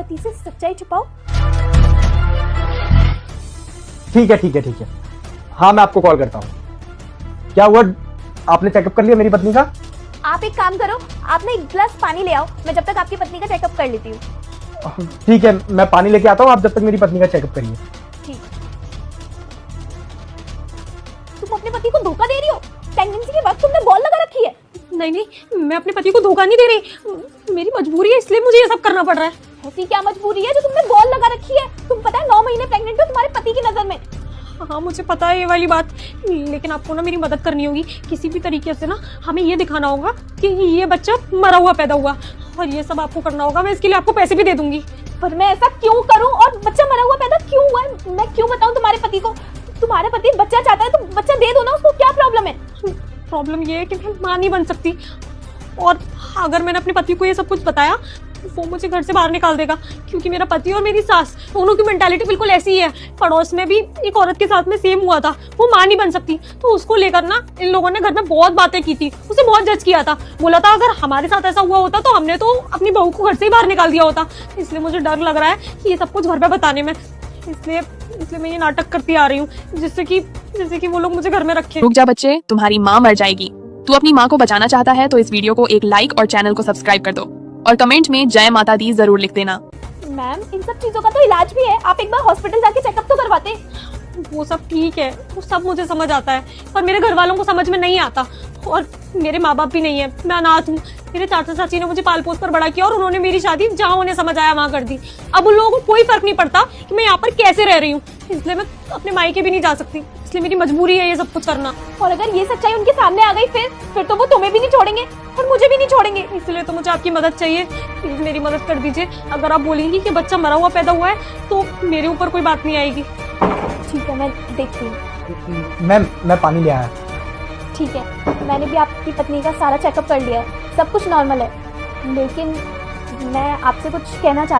पति से सच्चाई छुपाओ। ठीक है ठीक है ठीक है, हाँ मैं आपको कॉल करता हूँ। क्या हुआ, आपने चेकअप कर लिया मेरी पत्नी का? आप एक काम करो, आप ना एक गिलास पानी ले आओ, मैं जब तक आपकी पत्नी का चेकअप कर लेती हूँ। ठीक है, मैं पानी लेके आता हूँ, आप जब तक मेरी पत्नी का चेकअप करिए। ठीक। तुम अपने पति को धोखा दे रही हो? प्रेगनेंसी के वक्त तुमने बॉल लगा रखी है। नहीं नहीं, मैं अपने पति को धोखा नहीं दे रही, मेरी मजबूरी है इसलिए मुझे ये सब करना पड़ रहा है। ऐसी क्या मजबूरी है जो तुमने बॉल लगा रखी है? तुम पता है 9 महीने प्रेग्नेंट हो तुम्हारे पति की नजर में। हाँ मुझे पता है ये वाली बात, लेकिन आपको ना मेरी मदद करनी होगी किसी भी तरीके से ना। हमें ये दिखाना होगा कि ये बच्चा मरा हुआ पैदा हुआ, और ये सब आपको करना होगा। मैं इसके लिए आपको पैसे भी दे दूंगी। पर मैं ऐसा क्यों करूं और बच्चा मरा हुआ पैदा क्यों हुआ है? मैं क्यों बताऊं तुम्हारे पति को? तुम्हारा पति बच्चा चाहता है तो बच्चा दे दो ना, उसको क्या प्रॉब्लम है? प्रॉब्लम ये है कि मैं मां नहीं बन सकती, और अगर मैंने अपने पति को ये सब कुछ बताया वो मुझे घर से बाहर निकाल देगा, क्योंकि मेरा पति और मेरी सास दोनों की मेंटालिटी बिल्कुल ऐसी ही है। पड़ोस में भी एक औरत के साथ में सेम हुआ था, वो मां नहीं बन सकती, तो उसको लेकर ना इन लोगों ने घर में बहुत बातें की थी, उसे बहुत जज किया था। बोला था अगर हमारे साथ ऐसा हुआ होता तो हमने तो अपनी बहू को घर से ही बाहर निकाल दिया होता। इसलिए मुझे डर लग रहा है कि ये सब कुछ घर पे बताने में, इसलिए मैं ये नाटक करती आ रही हूँ, जिससे कि वो लोग मुझे घर में रखें। रुक जा बच्चे, तुम्हारी माँ मर जाएगी। तू अपनी माँ को बचाना चाहता है तो इस वीडियो को एक लाइक और चैनल को सब्सक्राइब कर दो, और कमेंट में जय माता दी जरूर लिख देना। मैम इन सब चीजों का तो इलाज भी है, आप एक बार हॉस्पिटल जाके चेकअप तो करवाते। वो सब ठीक है, वो सब मुझे समझ आता है, पर मेरे घर वालों को समझ में नहीं आता, और मेरे माँ बाप भी नहीं है, मैं अनाथ हूँ। मेरे चाचा चाची ने मुझे पाल पोस कर बड़ा किया और उन्होंने मेरी शादी जहाँ उन्हें समझ आया वहाँ कर दी। अब उन लोगों को कोई फर्क नहीं पड़ता कि मैं यहाँ पर कैसे रह रही हूँ, इसलिए मैं अपने मायके भी नहीं जा सकती, इसलिए मेरी मजबूरी है ये सब कुछ करना। और अगर ये सच्चाई उनके सामने आ गई फिर तो वो तुम्हें भी नहीं छोड़ेंगे और मुझे भी नहीं छोड़ेंगे। इसलिए तो मुझे आपकी मदद चाहिए, प्लीज मेरी मदद कर दीजिए। अगर आप बोलेंगी कि बच्चा मरा हुआ पैदा हुआ है तो मेरे ऊपर कोई बात नहीं आएगी। ठीक है, मैं देखती हूँ। मैं पानी ले आया। ठीक है, मैंने भी आपकी पत्नी का सारा चेकअप कर लिया है, सब कुछ नॉर्मल है, लेकिन मैं आपसे कुछ कहना चाहती